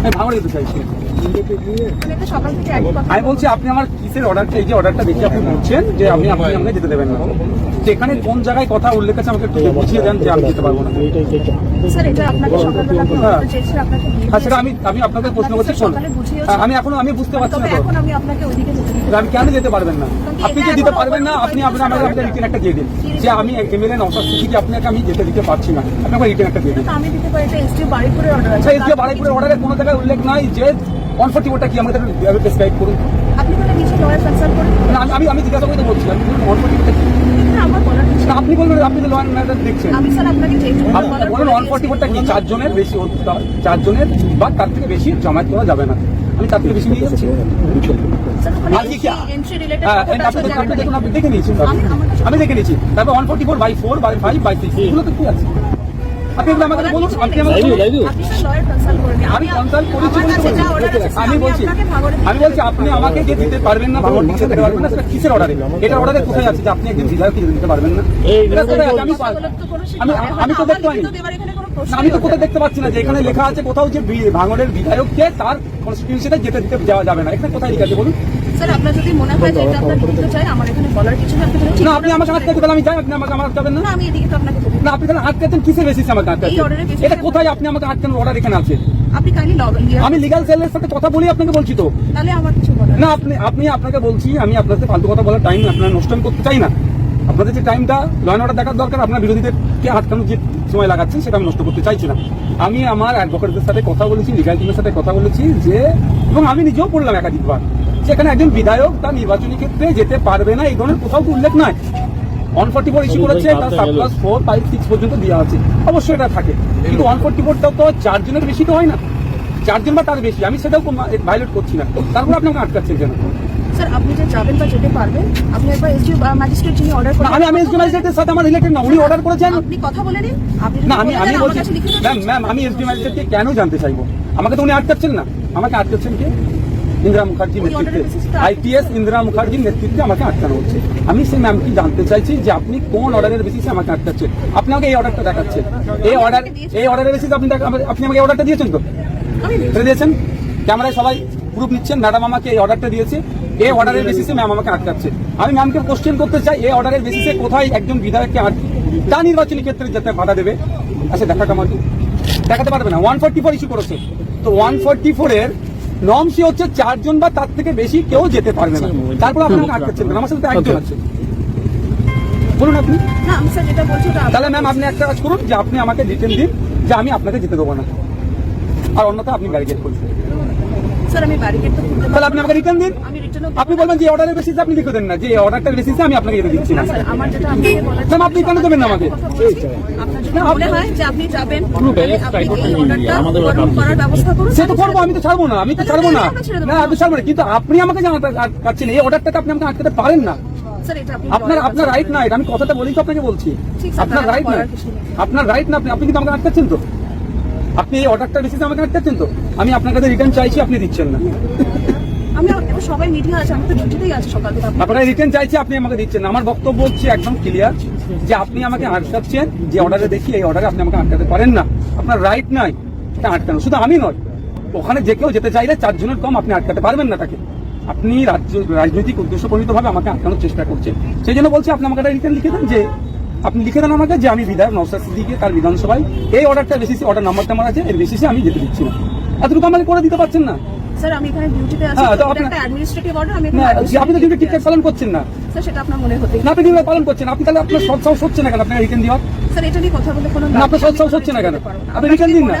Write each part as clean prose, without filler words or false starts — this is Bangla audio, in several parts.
আমি ভাঙড়ে যেতে চাইছি। আমি বলছি আপনি আমার কিসের অর্ডারটা, এই যে অর্ডারটা দেখে আপনি বলছেন যে আপনি আমাকে যেতে দেবেন না, যেখানে কোন জায়গায় কথা উল্লেখ আছে আমাকে একটু বুঝিয়ে দেন যে আমি যেতে পারবো না। সেটা আমি আপনাকে প্রশ্ন করছি, আমি বুঝতে পারছি না তো আমি কেন যেতে পারবেন না। আপনি যে দিতে পারবেন না, আপনি আমাকে রিটেন একটা দিয়ে দিন যে আমি এমএলএ নওশাদ সিদ্দিকী আপনাকে আমি যেতে দিতে পারছি না, আপনি আমাকে রিটেন একটা দিয়ে দিন। বারুইপুরের অর্ডারে কোনো জায়গায় উল্লেখ নাই যে 144টা কি আমাকে প্রেসক্রাইব করুন। আমি জিজ্ঞাসা করে বলছি 144টা কি আপনি বলবেন, আপনি তো লয়ার ম্যাটার দেখছেন, বলেন 144টা কি? 4 জনের বেশি, 4 জনের বা তার থেকে বেশি জমায়েত করা যাবে না। আমি তার থেকে বেশি নিয়ে যাচ্ছি, আপনি দেখে নিয়েছি, আমি দেখে নিয়েছি। তারপর 144/4/5/6 এগুলো তো কি আছে? আপনি আমাকে বলুন, আমি কনসাল্ট করেছি বলতে আমি বলছি আপনি আমাকে যে দিতে পারবেন না, ভাঙড় দিতে পারবেন না, সেটা কিসের অর্ডারে? এটা অর্ডারে কোথায় আছে যে আপনি একজন বিধায়ককে দিতে পারবেন না? এটা কোথায় আছে? আমি তো দেখতে পাইনি, আমি তো কোথায় দেখতে পাচ্ছি না যে এখানে লেখা আছে কোথাও যে ভাঙড়ের বিধায়ককে তার কনস্টিটিউশনে যেতে দিতে যাবে না। এখানে কোথায় লেখা আছে বলুন? স্যার, আপনার যদি মনে হয় যে এটা আপনার দিতে চাই, আমার এখানে বলার কিছু না। না, আপনি আমাকে আটকাতে গেলে আমি যাই, আপনি আমাকে আটকাবেন না। আমি এদিকে তো আপনাকে বলি না, আপনি তাহলে আটকাচ্ছেন কিসের বেসিসে আমাকে আটকাচ্ছেন? এটা কোথায় আপনি আমাকে আটকানোর অর্ডার এখানে আছে? আপনি কাইন্ডলি আমি লিগ্যাল সেলের সাথে কথা বলি আপনাকে বলছি তো। তাহলে আমার কিছু বলার না, আপনাকে বলছি, আমি আপনার সাথে ফালতু কথা বলার টাইম আপনার নষ্ট করতে চাই না। আপনাদের যে টাইমটা ল অ্যান্ড অর্ডার দেখার দরকার, আপনার বিরোধীদেরকে আটকানোর যে সময় লাগাচ্ছেন সেটা আমি নষ্ট করতে চাইছি না। আমি আমার অ্যাডভোকেটদের সাথে কথা বলেছি, লিগ্যাল টিমের সাথে কথা বলেছি যে, এবং আমি নিজেও বললাম একাধিকবার যেখানে একজন বিধায়ক তার নির্বাচনী ক্ষেত্রে যেতে পারবে না এই ধরনের কোথাও তো উল্লেখ নয়। 144 ইস্যু করেছে, তার সাপ্লাস 4, 5, 6 পর্যন্ত দেওয়া আছে, অবশ্যই এটা থাকে। কিন্তু 144টাও তো 4 জনের বেশি তো হয় না, 4 জন বা তার বেশি, আমি সেটাও ভায়োলেট করছি না। তারপরে আপনাকে আটকাচ্ছেন কেন? স্যার, আপনি যে যাবেন বা যেতে পারবেন, আপনি একবার এসডিও ম্যাজিস্ট্রেট যিনি অর্ডার করেন, আমি এসডিও ম্যাজিস্ট্রেটের সাথে আমার রিলেটেড না, উনি অর্ডার করেছেন, আপনি কথা বলে নিন। না, আমি বলছি ম্যাম, আমি এসডিও ম্যাজিস্ট্রেটকে কেন জানতে চাইবো? আমাকে তো উনি আটকাচ্ছেন না, আমাকে আটকাচ্ছেন কে? ইন্দিরা মুখার্জির নেতৃত্বে, আইপিএস ইন্দিরা মুখার্জির নেতৃত্বে আমাকে আটকানো হচ্ছে। আমি সেই ম্যামকে জানতে চাইছি যে আপনি কোন অর্ডারের বেসিসে আমাকে আটকাচ্ছেন? আপনি আমাকে এই অর্ডারটা দেখাচ্ছেন, এই অর্ডারের বেসিসে আপনি আমাকে অর্ডারটা দিয়েছেন তো? দিয়েছেন, ক্যামেরায় সবাই প্রুফ নিচ্ছেন, ম্যাডাম আমাকে এই অর্ডারটা দিয়েছে, এই অর্ডারের বেসিসে ম্যাম আমাকে আটকাচ্ছে। আমি ম্যামকে কোশ্চেন করতে চাই, এই অর্ডারের বেসিসে কোথায় একজন বিধায়ককে তার নির্বাচনী ক্ষেত্রে যেতে বাধা দেবে? আচ্ছা, দেখাতে পারবে না। 144 ইস্যু করেছে, তো 144-এর নর্মসই হচ্ছে 4 জন বা তার থেকে বেশি কেউ যেতে পারবে না। তারপর আপনাকে আটকাচ্ছেন না, আমার সাথে তো একজন আছে, বলুন আপনি। না, আমি স্যার যেটা বলছি তাহলে ম্যাম আপনি একটা কাজ করুন যে আপনি আমাকে রিটেন দিন যে আমি আপনাকে যেতে দেবো না, আর অন্যথা আপনি ব্যারিকেড করুন। স্যার, আমি ব্যারিকেড তো করতে তাহলে আপনি আমাকে রিটার্ন দিন। আমি রিটার্ন আপনি বলবেন যে অর্ডারের বেসিসে আপনি লিখে দেন না, যে অর্ডারটার বেসিসে আমি আপনাকে যেতে দিচ্ছি না। স্যার, আমার যেটা আপনাকে বলার ম্যাম আপনি কেন দেবেন না আমাকে? আপনার যদি মনে হয় যে আপনি যাবেন, আপনি এই অর্ডারটা করার ব্যবস্থা করুন। সে তো করবো, আমি তো ছাড়বো না, আমি তো ছাড়বো না, না আমি ছাড়বো না। কিন্তু আপনি আমাকে আটকাচ্ছেন, এই অর্ডারটাকে আপনি আমাকে আটকাতে পারেন না। আপনার রাইট না, আমি কথাটা বলেই তো আপনাকে বলছি, আপনার রাইট না, আপনার রাইট না। আপনি কিন্তু আমাকে আটকাচ্ছেন তো, আপনি এই অর্ডারটার বেসিসে আমাকে আটকাচ্ছেন তো। আমি আপনার কাছে রিটার্ন চাইছি, আপনি দিচ্ছেন না। সবাই মিডিয়া আছে, আমি তো ডিউটিতেই আছি সকাল থেকে। আপনারা রিটার্ন চাইছি, আপনি আমাকে দিচ্ছেন না। আমার বক্তব্য হচ্ছে একদম ক্লিয়ার যে আপনি আমাকে আটকাচ্ছেন, যে অর্ডারে দেখি এই অর্ডারে আপনি আমাকে আটকাতে পারেন না। আপনার রাইট নাই এটা আটকানো, শুধু আমি নয়, ওখানে যে কেউ যেতে চাইলে 4 জনের কম আপনি আটকাতে পারবেন না তাকে। আপনি রাজনৈতিক উদ্দেশ্য প্রণীতভাবে আমাকে আটকানোর চেষ্টা করছেন। সেই জন্য বলছি আপনি আমাকে রিটার্ন লিখে দেন, যে আপনি লিখে দেন আমাকে যে আমি বিধায়ক নওশাদ সিদ্দিকী তার বিধানসভায় এই অর্ডারটা বেসিসে, অর্ডার নাম্বারটা আমার আছে, এর বেসিসে আমি যেতে দিচ্ছি না। এতটুকু আমাকে করে দিতে পারছেন না? স্যার, আমি এখানে ডিউটিতে আছি, একটা অ্যাডমিনিস্ট্রেটিভ অর্ডার, আমি আপনি তো ডিউটি ঠিকঠাক পালন করছেন না। স্যার, সেটা আপনার মনে হতে না, আপনি ডিউটি পালন করছেন, আপনি তাহলে আপনার সৎ সাহস হচ্ছে না কেন আপনার রিটার্ন দেওয়ার? স্যার, এটা নিয়ে কথা বলে কোনো না, আপনার সৎ সাহস হচ্ছে না কেন? আপনি রিটার্ন দিন না।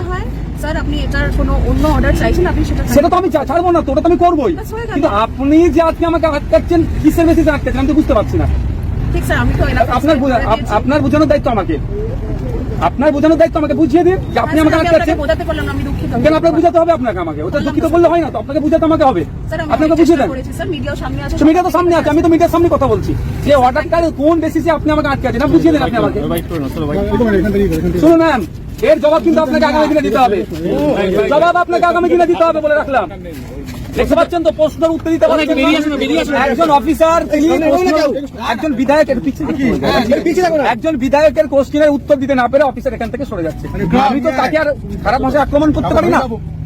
স্যার, আপনি এটার কোনো অন্য অর্ডার চাইছেন, আপনি সেটা তো আমি ছাড়বো না, তো ওটা তো আমি করবোই। কিন্তু আপনি যে আজকে আমাকে আটকাচ্ছেন, কিসের বেসিসে আটকাচ্ছেন আমি তো বুঝতে পারছি না। ঠিক স্যার, আমি তো আপনার বোঝানোর দায়িত্ব আমাকে, আপনার বোঝানোর দায়িত্ব আমাকে বুঝিয়ে দিন যে আপনি আমাকে আটকাচ্ছেন। বোঝাতে পারলাম না, আমি দুঃখিত। কেন আপনাকে বুঝাতে হবে? আপনাকে আমাকে ওটা দুঃখিত বললে হয় না তো, আপনাকে বুঝাতে আমাকে হবে। আপনাকে বুঝিয়ে দেন। মিডিয়া তো সামনে আছে, আমি তো মিডিয়ার সামনে কথা বলছি, যে অর্ডারটার কোন বেসিসে আপনি আমাকে আটকাচ্ছেন না বুঝিয়ে দেন আপনি আমাকে। শুনুন ম্যাম, এর জবাব কিন্তু আপনাকে আগামী দিনে দিতে হবে, জবাব আপনাকে আগামী দিনে দিতে হবে বলে রাখলাম। দেখতে পাচ্ছেন তো, প্রশ্নের উত্তর দিতে পারছেন একজন অফিসার, একজন বিধায়কের কোশ্চেনের উত্তর দিতে না পেরে অফিসার এখান থেকে সরে যাচ্ছে। আমি তো তাকে আর খারাপ ভাষায় আক্রমণ করতে পারি না।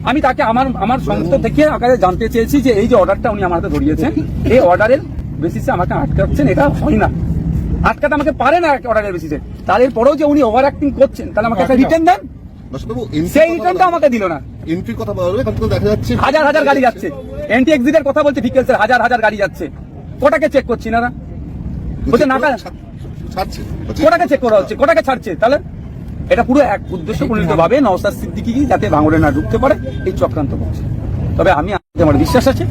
আমি তাকে আমার সংস্থা থেকে আকারে জানতে চেয়েছি যে এই যে অর্ডারটা উনি আমার হাতে ধরিয়েছেন, এই অর্ডারের বেসিসে আমাকে আটকাচ্ছেন, এটা হয় না, আটকাতে আমাকে পারে না অর্ডারের বেসিসে। তারপরেও যে উনি ওভার অ্যাক্টিং করছেন, তাহলে আমাকে একটা রিটার্ন দেন। সেই রিটার্নটা আমাকে দিল না। এন্ট্রির কথা বলা হবে, কারণ তো দেখা যাচ্ছে হাজার হাজার গাড়ি যাচ্ছে, এন্টি এক্সিটের কথা বলছে ভিকেলসের, হাজার হাজার গাড়ি যাচ্ছে, কোটাকে চেক করছি না, বলছে না ছাড়ছে, কোটাকে চেক করা হচ্ছে, কোটাকে ছাড়ছে। তাহলে এটা পুরো এক উদ্দেশ্য প্রণীত ভাবে নওশাদ সিদ্দিকী যাতে ভাঙড়ে না ঢুকতে পারে এই চক্রান্ত করছে। তবে আমার বিশ্বাস আছে,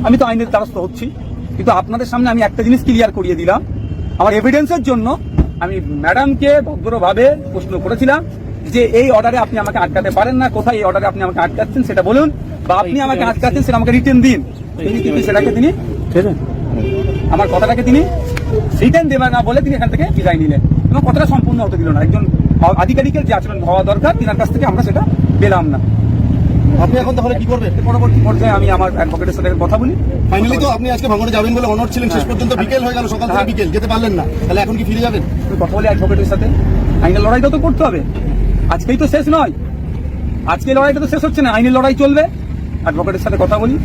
আমি তো আইনের দ্বারস্থ হচ্ছি, কিন্তু আপনাদের সামনে আমি একটা জিনিস ক্লিয়ার করিয়ে দিলাম। আমার এভিডেন্সের জন্য আমি ম্যাডামকে ভদ্রভাবে প্রশ্ন করেছিলাম যে এই অর্ডারে আপনি আমাকে আটকাতে পারেন না, কোথায় এই অর্ডারে আপনি আমাকে আটকাচ্ছেন সেটা বলুন, বা আপনি আমাকে আটকাচ্ছেন সেটা আমাকে রিটার্ন দিন। কিন্তু সেটাকে তিনি আমার কথাটাকে তিনি রিটার্ন দেবেন না বলে তিনি এখান থেকে বিদায় নিলেন এবং কথাটা সম্পূর্ণ হতে দিল না। একজন আধিকারিকের যে আচরণ হওয়া দরকার তিনার কাছ থেকে আমরা সেটা পেলাম না। আপনি এখন তাহলে কি করবেন? পরবর্তী পর্যায়ে আমি আমার অ্যাডভোকেটের সাথে কথা বলি। ফাইনালি তো আপনি আজকে ভাঙড়ে যাবেন বলে অনর ছিলেন, শেষ পর্যন্ত বিকেল হয়ে গেল, সকাল থেকে বিকেল যেতে পারলেন না, তাহলে এখন কি ফিরে যাবেন? কথা বলি অ্যাডভোকেটের সাথে, আইনের লড়াইটা তো করতে হবে, আজকেই তো শেষ নয়, আজকে লড়াইটা তো শেষ হচ্ছে না, আইনের লড়াই চলবে। অ্যাডভোকেটের সাথে কথা বলি।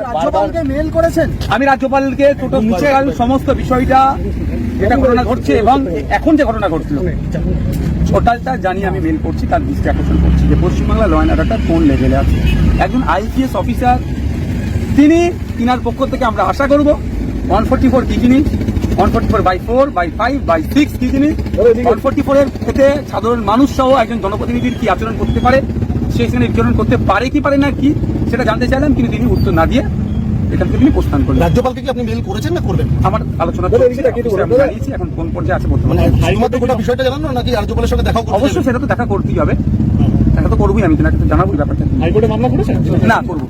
রাজ্যপালকে মেল করেছেন? আমি রাজ্যপালকে টোটো মুছে সমস্ত বিষয়টা যেটা ঘটনা ঘটছে এবং এখন যে ঘটনা ঘটছিল ওটাটা জানিয়ে আমি মেল করছি, তার দৃষ্টি আকর্ষণ করছি যে পশ্চিমবাংলা ল অ্যান্ড অর্ডারটা কোন লেভেলে আছে। একজন আইপিএস অফিসার তিনার পক্ষ থেকে আমরা আশা করব 144 কি জিনিস, 144/4/5/6 কি জিনিস, 144 এর ক্ষেত্রে সাধারণ মানুষ সহ একজন জনপ্রতিনিধির কি আচরণ করতে পারে, সে সেখানে আচরণ করতে পারে কি পারে না কি সেটা জানতে চাইলাম, কিন্তু তিনি উত্তর না দিয়ে এখান থেকে তিনি প্রস্থান করলেন। রাজ্যপালকে কি আপনি মেল করেছেন না করবেন? আমার আলোচনা চলছে, আমি জানিয়েছি এখন কোন পর্যায়ে আছে বর্তমানে। মানে শুধুমাত্র গোটা বিষয়টা জানানো নাকি রাজ্যপালের সঙ্গে দেখা করতে? অবশ্যই সেটা তো দেখা করতেই হবে, দেখা তো করবোই, আমি তিনাকে তো জানাবোই ব্যাপারটা। হাইকোর্টে মামলা করেছেন? না, করবো।